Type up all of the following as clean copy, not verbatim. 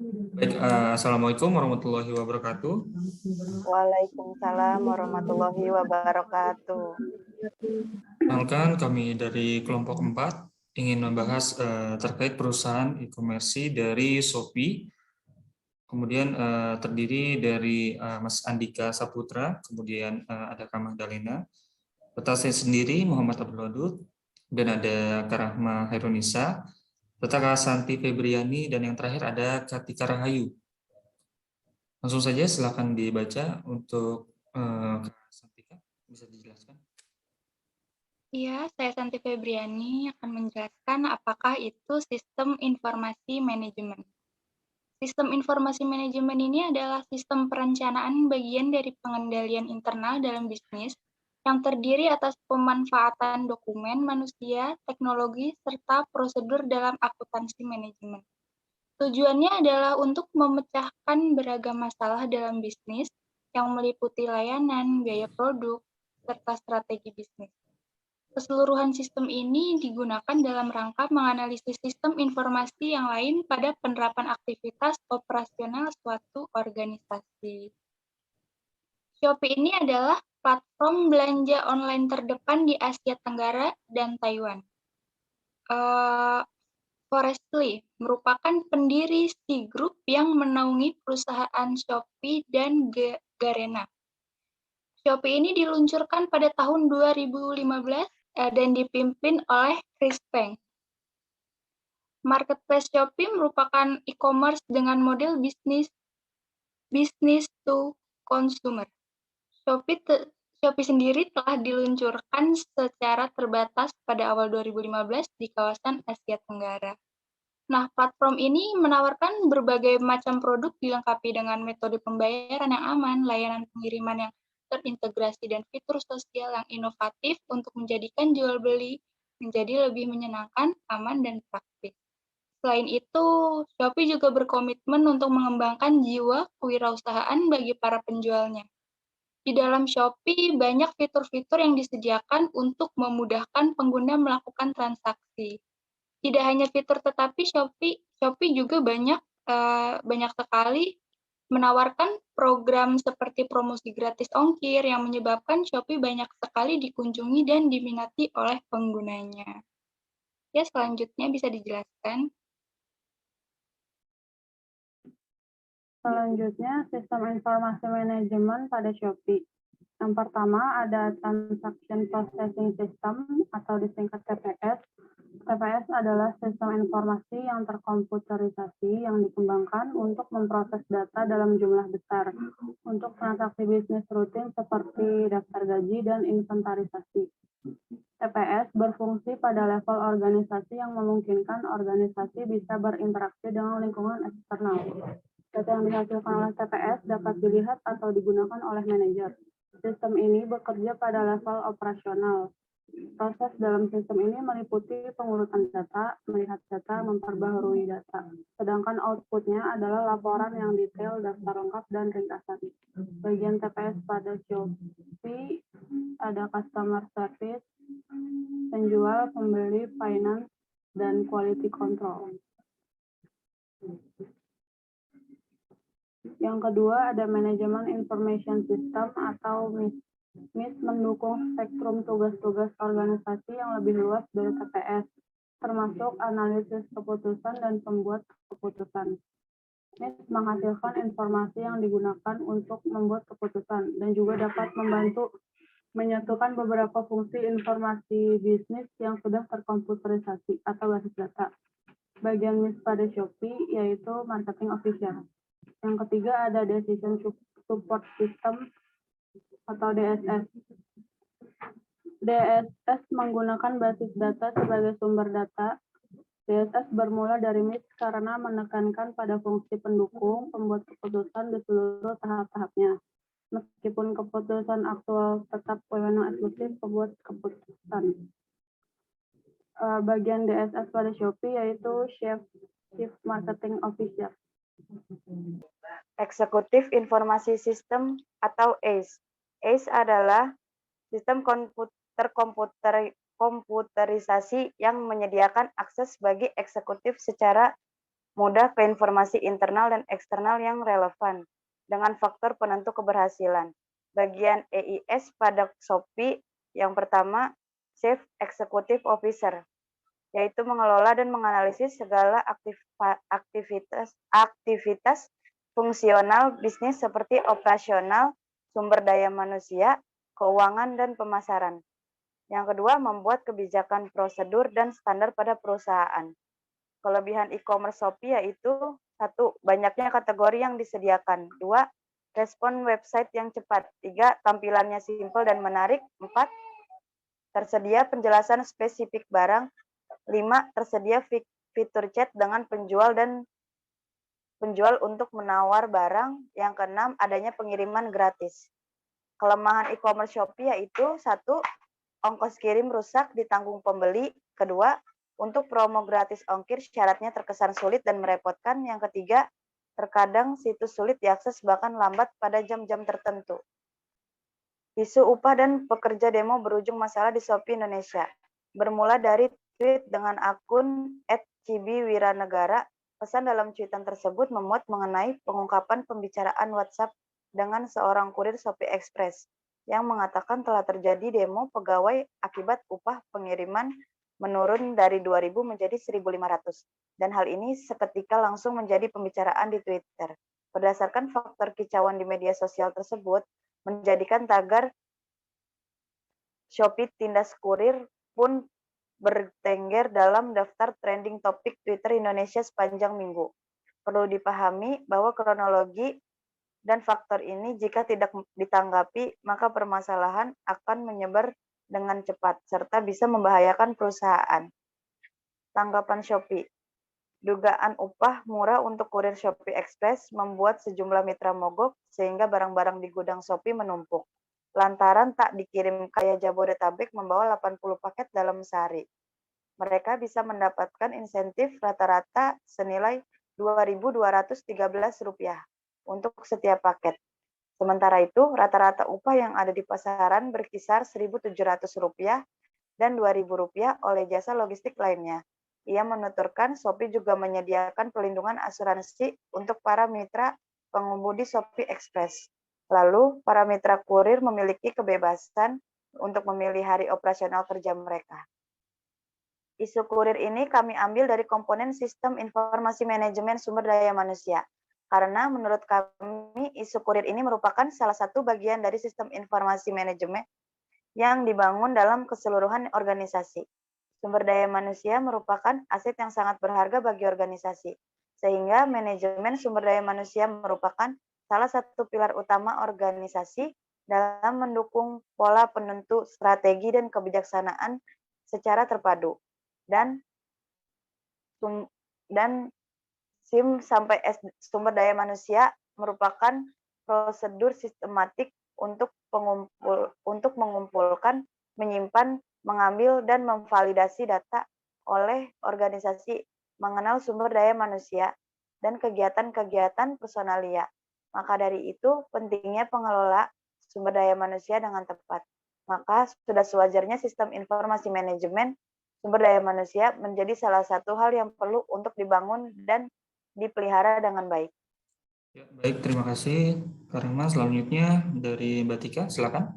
Baik, Assalamualaikum warahmatullahi wabarakatuh. Waalaikumsalam warahmatullahi wabarakatuh. Perkenalkan, kami dari kelompok 4 ingin membahas terkait perusahaan e-commerce dari Shopee. Kemudian terdiri dari Mas Andika Saputra, kemudian ada Kak Magdalena, serta saya sendiri Muhammad Abdul Wadud, dan ada Kak Rahma Hairunisa, serta Kak Santi Febriani, dan yang terakhir ada Katika Rahayu. Langsung saja silakan dibaca untuk Kak Santika, bisa dijelaskan. Iya, saya Santi Febriani akan menjelaskan apakah itu sistem informasi manajemen. Sistem informasi manajemen ini adalah sistem perencanaan bagian dari pengendalian internal dalam bisnis yang terdiri atas pemanfaatan dokumen, manusia, teknologi, serta prosedur dalam akuntansi manajemen. Tujuannya adalah untuk memecahkan beragam masalah dalam bisnis yang meliputi layanan, biaya produk, serta strategi bisnis. Keseluruhan sistem ini digunakan dalam rangka menganalisis sistem informasi yang lain pada penerapan aktivitas operasional suatu organisasi. Shopee ini adalah platform belanja online terdepan di Asia Tenggara dan Taiwan. Forestly merupakan pendiri C-Group yang menaungi perusahaan Shopee dan Garena. Shopee ini diluncurkan pada tahun 2015 dan dipimpin oleh Chris Peng. Marketplace Shopee merupakan e-commerce dengan model business to consumer. Shopee sendiri telah diluncurkan secara terbatas pada awal 2015 di kawasan Asia Tenggara. Nah, platform ini menawarkan berbagai macam produk dilengkapi dengan metode pembayaran yang aman, layanan pengiriman yang terintegrasi, dan fitur sosial yang inovatif untuk menjadikan jual beli menjadi lebih menyenangkan, aman, dan praktis. Selain itu, Shopee juga berkomitmen untuk mengembangkan jiwa kewirausahaan bagi para penjualnya. Di dalam Shopee, banyak fitur-fitur yang disediakan untuk memudahkan pengguna melakukan transaksi. Tidak hanya fitur, tetapi Shopee juga banyak sekali menawarkan program seperti promosi gratis ongkir yang menyebabkan Shopee banyak sekali dikunjungi dan diminati oleh penggunanya. Ya, selanjutnya bisa dijelaskan. Selanjutnya, sistem informasi manajemen pada Shopee. Yang pertama ada Transaction Processing System atau disingkat TPS. TPS adalah sistem informasi yang terkomputerisasi yang dikembangkan untuk memproses data dalam jumlah besar untuk transaksi bisnis rutin seperti daftar gaji dan inventarisasi. TPS berfungsi pada level organisasi yang memungkinkan organisasi bisa berinteraksi dengan lingkungan eksternal. Data yang dihasilkan oleh TPS dapat dilihat atau digunakan oleh manajer. Sistem ini bekerja pada level operasional. Proses dalam sistem ini meliputi pengurutan data, melihat data, memperbaharui data. Sedangkan outputnya adalah laporan yang detail, daftar lengkap, dan ringkasan. Bagian TPS pada Shopee ada customer service, penjual, pembeli, finance, dan quality control. Yang kedua ada manajemen information system atau MIS. MIS mendukung spektrum tugas-tugas organisasi yang lebih luas dari TPS, termasuk analisis keputusan dan pembuat keputusan. MIS menghasilkan informasi yang digunakan untuk membuat keputusan dan juga dapat membantu menyatukan beberapa fungsi informasi bisnis yang sudah terkomputerisasi atau basis data. Bagian MIS pada Shopee yaitu marketing official. Yang ketiga ada Decision Support System atau DSS. DSS menggunakan basis data sebagai sumber data. DSS bermula dari MIS karena menekankan pada fungsi pendukung pembuat keputusan di seluruh tahap-tahapnya. Meskipun keputusan aktual tetap wewenang eksklusif pembuat keputusan. Bagian DSS pada Shopee yaitu Chief Marketing Officer. Eksekutif Informasi Sistem atau ACE. ACE adalah sistem komputerisasi yang menyediakan akses bagi eksekutif secara mudah ke informasi internal dan eksternal yang relevan dengan faktor penentu keberhasilan. Bagian EIS pada Shopee yang pertama, Chief Executive Officer, yaitu mengelola dan menganalisis segala aktivitas fungsional bisnis seperti operasional, sumber daya manusia, keuangan, dan pemasaran. Yang kedua, membuat kebijakan prosedur dan standar pada perusahaan. Kelebihan e-commerce Shopee yaitu 1. Banyaknya kategori yang disediakan. 2. Respon website yang cepat. 3. Tampilannya simpel dan menarik. 4. Tersedia penjelasan spesifik barang. 5. Tersedia fitur chat dengan penjual untuk menawar barang. Yang keenam, adanya pengiriman gratis. Kelemahan e-commerce Shopee yaitu 1. Ongkos kirim rusak ditanggung pembeli. Kedua, untuk promo gratis ongkir syaratnya terkesan sulit dan merepotkan. Yang ketiga, terkadang situs sulit diakses bahkan lambat pada jam-jam tertentu. Isu upah dan pekerja demo berujung masalah di Shopee Indonesia. Bermula dari tweet dengan akun @cibiwiranegara, pesan dalam cuitan tersebut memuat mengenai pengungkapan pembicaraan WhatsApp dengan seorang kurir Shopee Express yang mengatakan telah terjadi demo pegawai akibat upah pengiriman menurun dari 2.000 menjadi 1.500. Dan hal ini seketika langsung menjadi pembicaraan di Twitter. Berdasarkan faktor kicauan di media sosial tersebut, menjadikan tagar Shopee tindas kurir pun bertengger dalam daftar trending topik Twitter Indonesia sepanjang minggu. Perlu dipahami bahwa kronologi dan faktor ini jika tidak ditanggapi, maka permasalahan akan menyebar dengan cepat, serta bisa membahayakan perusahaan. Tanggapan Shopee. Dugaan upah murah untuk kurir Shopee Express membuat sejumlah mitra mogok, sehingga barang-barang di gudang Shopee menumpuk. Lantaran tak dikirim kaya Jabodetabek membawa 80 paket dalam sehari. Mereka bisa mendapatkan insentif rata-rata senilai Rp2.213 untuk setiap paket. Sementara itu, rata-rata upah yang ada di pasaran berkisar Rp1.700 dan Rp2.000 oleh jasa logistik lainnya. Ia menuturkan Shopee juga menyediakan pelindungan asuransi untuk para mitra pengemudi Shopee Express. Lalu, para mitra kurir memiliki kebebasan untuk memilih hari operasional kerja mereka. Isu kurir ini kami ambil dari komponen Sistem Informasi Manajemen Sumber Daya Manusia. Karena menurut kami, isu kurir ini merupakan salah satu bagian dari sistem informasi manajemen yang dibangun dalam keseluruhan organisasi. Sumber daya manusia merupakan aset yang sangat berharga bagi organisasi, sehingga manajemen sumber daya manusia merupakan salah satu pilar utama organisasi dalam mendukung pola penentu strategi dan kebijaksanaan secara terpadu. Dan SIM sampai sumber daya manusia merupakan prosedur sistematik untuk mengumpulkan, menyimpan, mengambil, dan memvalidasi data oleh organisasi mengenal sumber daya manusia dan kegiatan-kegiatan personalia. Maka dari itu, pentingnya pengelola sumber daya manusia dengan tepat. Maka sudah sewajarnya sistem informasi manajemen sumber daya manusia menjadi salah satu hal yang perlu untuk dibangun dan dipelihara dengan baik. Ya, baik, terima kasih Kak Rima. Selanjutnya dari Mbak Tika, silakan.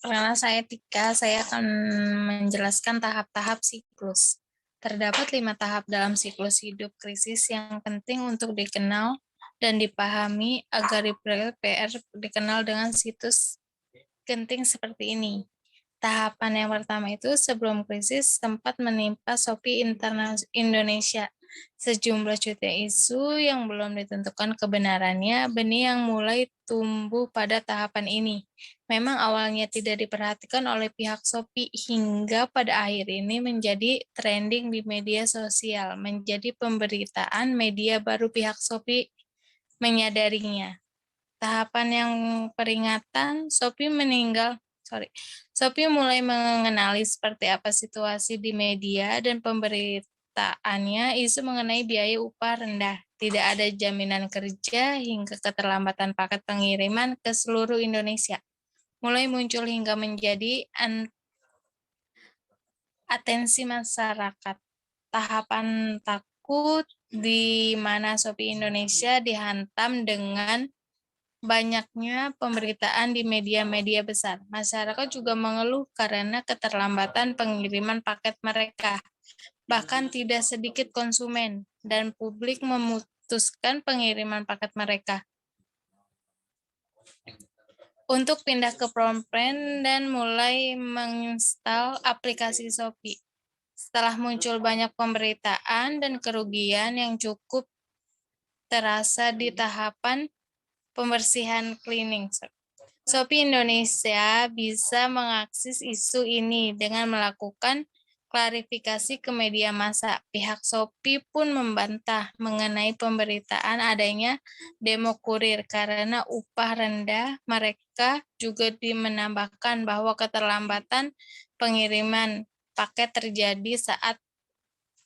Karena saya Tika, saya akan menjelaskan tahap-tahap siklus. Terdapat 5 tahap dalam siklus hidup krisis yang penting untuk dikenal dan dipahami agar PR dikenal dengan situs genting seperti ini. Tahapan yang pertama itu sebelum krisis sempat menimpa Shopee Indonesia. Sejumlah cuitan isu yang belum ditentukan kebenarannya, benih yang mulai tumbuh pada tahapan ini. Memang awalnya tidak diperhatikan oleh pihak Shopee hingga pada akhir ini menjadi trending di media sosial, menjadi pemberitaan media baru pihak Shopee menyadarinya. Tahapan yang peringatan, Shopee mulai mengenali seperti apa situasi di media dan pemberitaannya isu mengenai biaya upah rendah, tidak ada jaminan kerja hingga keterlambatan paket pengiriman ke seluruh Indonesia. Mulai muncul hingga menjadi atensi masyarakat. tahapan takut di mana Shopee Indonesia dihantam dengan banyaknya pemberitaan di media-media besar. Masyarakat juga mengeluh karena keterlambatan pengiriman paket mereka. Bahkan tidak sedikit konsumen dan publik memutuskan pengiriman paket mereka untuk pindah ke Pronpren dan mulai menginstal aplikasi Shopee. Setelah muncul banyak pemberitaan dan kerugian yang cukup terasa di tahapan pembersihan cleaning, Shopee Indonesia bisa mengakses isu ini dengan melakukan klarifikasi ke media massa. Pihak Shopee pun membantah mengenai pemberitaan adanya demo kurir karena upah rendah. Mereka juga menambahkan bahwa keterlambatan pengiriman paket terjadi saat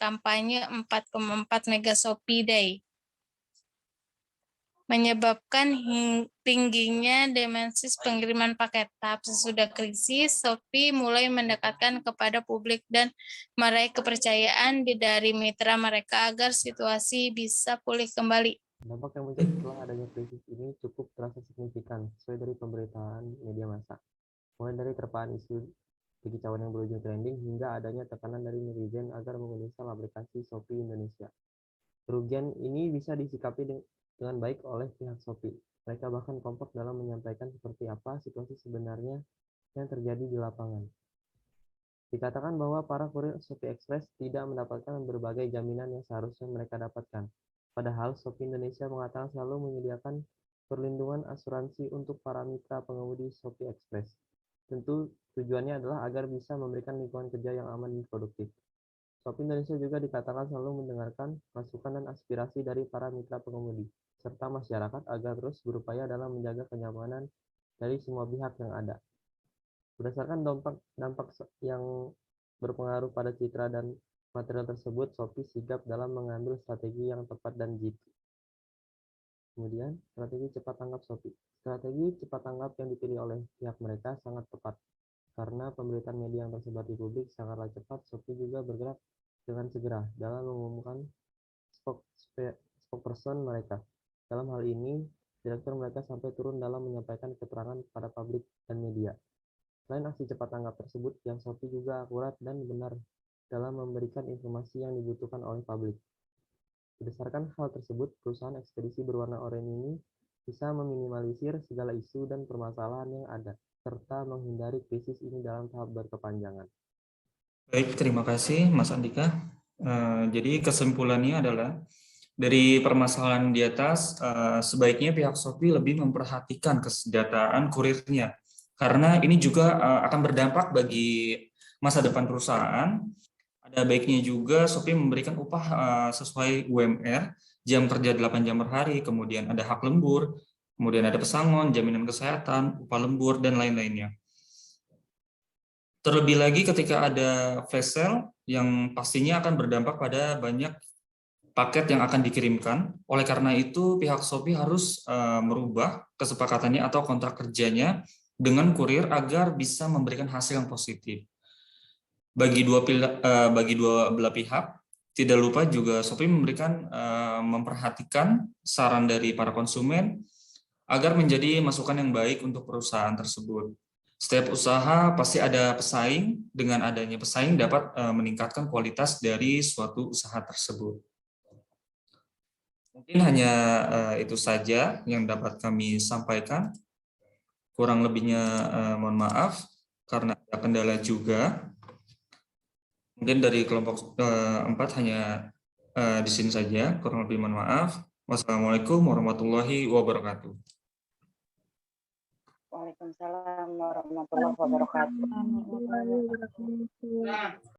kampanye 4,4 Mega Shopee Day, menyebabkan tingginya dimensi pengiriman paket. Tahap sesudah krisis, Shopee mulai mendekatkan kepada publik dan meraih kepercayaan dari mitra mereka agar situasi bisa pulih kembali. Dampak yang muncul setelah adanya krisis ini cukup terasa signifikan sesuai dari pemberitaan media massa. Mulai dari terpaan isu kekicauan yang berujung trending hingga adanya tekanan dari netizen agar menginstal aplikasi Shopee Indonesia. Kerugian ini bisa disikapi dengan baik oleh pihak Shopee. Mereka bahkan kompak dalam menyampaikan seperti apa situasi sebenarnya yang terjadi di lapangan. Dikatakan bahwa para kurir Shopee Express tidak mendapatkan berbagai jaminan yang seharusnya mereka dapatkan. Padahal Shopee Indonesia mengatakan selalu menyediakan perlindungan asuransi untuk para mitra pengemudi Shopee Express. Tentu tujuannya adalah agar bisa memberikan lingkungan kerja yang aman dan produktif. Shopee Indonesia juga dikatakan selalu mendengarkan masukan dan aspirasi dari para mitra pengemudi serta masyarakat agar terus berupaya dalam menjaga kenyamanan dari semua pihak yang ada. Berdasarkan dampak yang berpengaruh pada citra dan material tersebut, Shopee sigap dalam mengambil strategi yang tepat dan jitu. Kemudian, strategi cepat tanggap Shopee. Strategi cepat tanggap yang dipilih oleh pihak mereka sangat tepat. Karena pemberitaan media yang tersebar di publik sangatlah cepat, Shopee juga bergerak dengan segera dalam mengumumkan spokesperson mereka. Dalam hal ini, direktur mereka sampai turun dalam menyampaikan keterangan kepada publik dan media. Selain aksi cepat tanggap tersebut, yang Shopee juga akurat dan benar dalam memberikan informasi yang dibutuhkan oleh publik. Berdasarkan hal tersebut, perusahaan ekspedisi berwarna oranye ini bisa meminimalisir segala isu dan permasalahan yang ada, serta menghindari krisis ini dalam tahap berkepanjangan. Baik, terima kasih Mas Andika. Jadi kesimpulannya adalah dari permasalahan di atas, sebaiknya pihak Shopee lebih memperhatikan kesejahteraan kurirnya, karena ini juga akan berdampak bagi masa depan perusahaan. Ada baiknya juga Shopee memberikan upah sesuai UMR, jam kerja 8 jam per hari, kemudian ada hak lembur, kemudian ada pesangon, jaminan kesehatan, upah lembur, dan lain-lainnya. Terlebih lagi ketika ada flash sale yang pastinya akan berdampak pada banyak paket yang akan dikirimkan. Oleh karena itu, pihak Shopee harus merubah kesepakatannya atau kontrak kerjanya dengan kurir agar bisa memberikan hasil yang positif. Bagi dua belah pihak, tidak lupa juga Shopee memperhatikan saran dari para konsumen agar menjadi masukan yang baik untuk perusahaan tersebut. Setiap usaha pasti ada pesaing, dengan adanya pesaing dapat meningkatkan kualitas dari suatu usaha tersebut. Mungkin hanya itu saja yang dapat kami sampaikan. Kurang lebihnya mohon maaf karena ada kendala juga. Mungkin dari kelompok 4 hanya di sini saja. Kurang lebih mohon maaf. Wassalamualaikum warahmatullahi wabarakatuh. Waalaikumsalam warahmatullahi wabarakatuh.